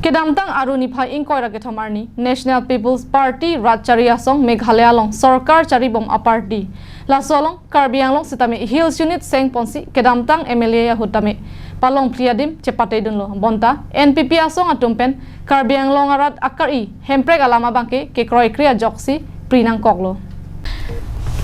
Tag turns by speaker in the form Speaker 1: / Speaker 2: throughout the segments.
Speaker 1: Kedamtang aruni phai ingkoi ra kethomarni National People's Party Ratchari Asong Meghalaya long Sarkar chari bom aparti la solong Karbi Anglong sitame Hills Unit seng ponsi kedamtang MLA ya hutame palong priadim cepate dunlo bonta NPP asong atumpen Karbi Anglong arat akari hemprek alama bangke ke kroi kriya joksi prinang koklo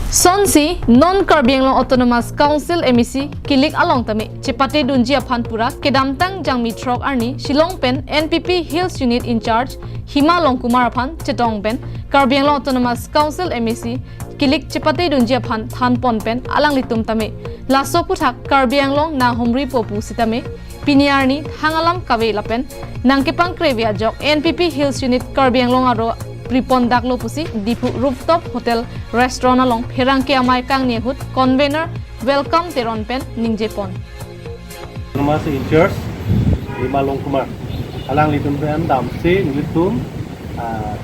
Speaker 1: Sonsi non-Karbi Anglong Autonomous Council MEC kilik along tami cepate dunjia phanpura kedamtang jangmi trok arni Shillong pen NPP Hills Unit in charge Hima Long Kumar phan chetong pen Karbi Anglong Autonomous Council MEC kilik cepate dunjia phan thanpon pen alang litum tami laso puthak Karbi Anglong na humri popu sitame piniarni hangalam kawe lapen nangkepang krevia jok NPP Hills Unit Karbi Anglong aro Pripon daklo pusi dipu rooftop hotel restaurant along Pherangke amai kang niehut convener welcome teron pen ningjepon
Speaker 2: Autonomous in charge Hima Long Kumar alang litum pen dam se litum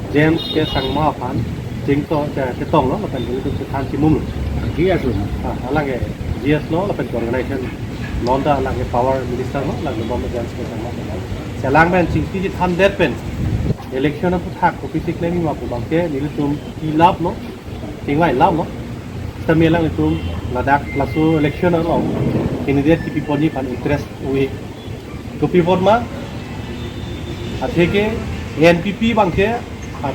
Speaker 2: James ke sangma phan jingto ke tong lo lapen litum se than chimum GS lo alang ke GS lo lapen organization nonda alang ke power minister lo lang bom James ke sangma se alang pen chingti tham det pen election of hak ko pisik leni wa ko bangke ni tum ilap no tingwai lap no tamelang tum ladak lasu election no candidate ki piponi pan interest we ko pipon ma atheke NPP bangke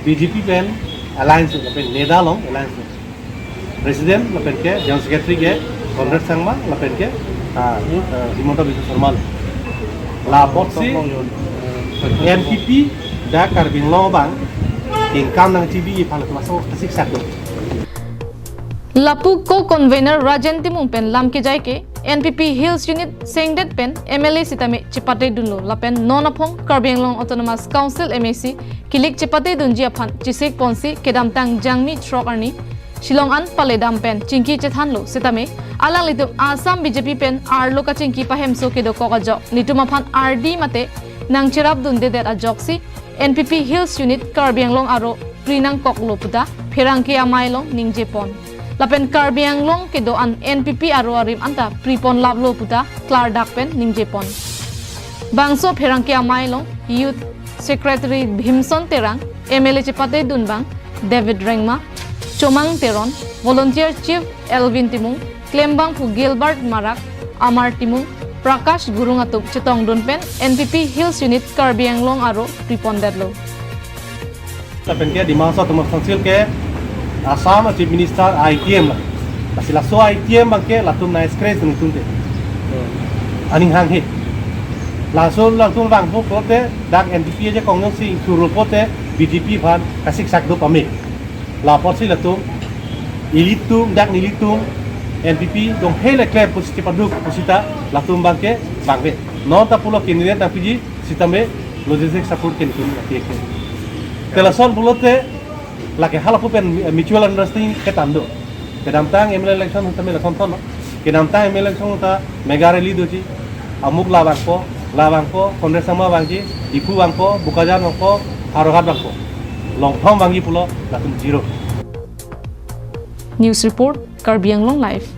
Speaker 2: BJP pen alliance lapen neda long alliance president lapen ke general secretary ke congress sangma lapen ke Himanta Biswa Sarma la boxi NPP da Karbi Anglong bang tingkam nang TV phala masuk kasik sakdo
Speaker 1: Lapu co-convener Rajan Timung pen lam ke jai ke NPP Hills Unit sengdet pen MLA sitame cepate dunlo lapen nonapong Karbi Anglong Autonomous Council MEC kilik cepate dunjia phan chisek ponsi kedamtang jangmi trok arni Shillong an paledam pen chingki chethanlo sitame alang litum Assam BJP pen arlo ka chingki pahemso ke do kokajo nituma phan RD mate nang cherap dunde det a joksi NPP Hills Unit Karbi Anglong aro prinang koklo puta Pherangke amai long ningjepon lapen Karbi Anglong ke do an NPP aro arim anta pripon lablo puta klar dakpen ningjepon bangso Pherangke amai long Youth Secretary Bhimson Terang MLA cepate dunbang David Rengma Chomang Teron Volunteer Chief Elvin Timung Klembang pu Gilbert Marak Amar Timung Prakash Gurungatuk chetong dunpen NPP Hills Unit Karbi Anglong aro pripon dadlo
Speaker 2: lapen ke di masa teman council ke Assam Chief Minister ITM lah kasila so ITM bangke latum na scratch tung tunte aning hang hit langsung bang bu pote dak NPP je kongnong si suru pote BJP phan kasik sakdo pamik la posi latum ilitum dak nilitum NPP dong hele clear posisi paduk posita latum bangke bangbe non ta pulo candidate apiji sitame logistic support ken kun atiek telason pulote lake halapu pen mutual understanding ketando kedamtang MLA election tame la sonton kedamtang MLA election ta mega rally doji amuk labangko kongres sama bangji ipu bangko bukajan bangko harohat bangko long thom bangi pulo latum zero
Speaker 1: News Report Karbi Anglong Live